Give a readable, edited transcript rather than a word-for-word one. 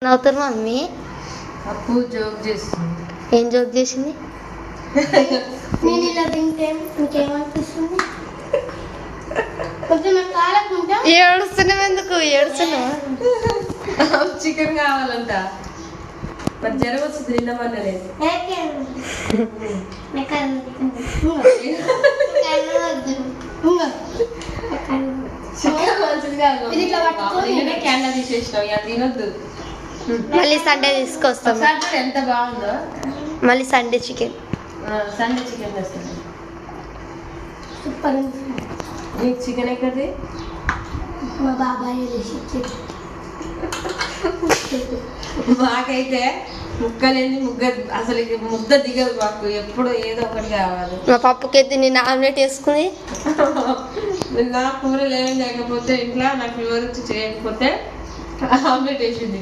నవ్వుతారు మమ్మీ. అప్పు జోక్ చేస్తుంది. ఏం జోక్ చేసింది? నేను ఇలా తింటే ఇంకేమనిపిస్తుంది? కొంచెం నాకు కాలకుంటా ఏడుస్తున్నావు ఎందుకు? ఏడుస్తున్నావా? చికెన్ కావాలంట. మరి జ్వరం వస్తుంది తిందామన్నలేదు. చికెన్ మంచిది కాదు. క్యాన్లా తీసేసినావు ఇక తినొద్దు. మళ్ళీ సండే తీసుకొస్తాం. ఒకసారి ఎంత బాగుందో. మళ్ళీ సండే చికెన్. సండే చికెన్ తెస్తాను. సూపర్. నీకు చికెన్ ఎక్కడిది? మా బాబాయ్ మాకైతే ముక్కలేని ముగ్గ అసలు ముద్ద దిగదు. మాకు ఎప్పుడు ఏదో ఒకటి కావాలి. మా పప్పుకైతే నేను ఆమ్లెట్ వేసుకుని నా కూరలు ఏమీ లేకపోతే ఇంట్లో నాకు ఫీవర్ వచ్చి చేయకపోతే ఆమ్లెట్ వేసింది.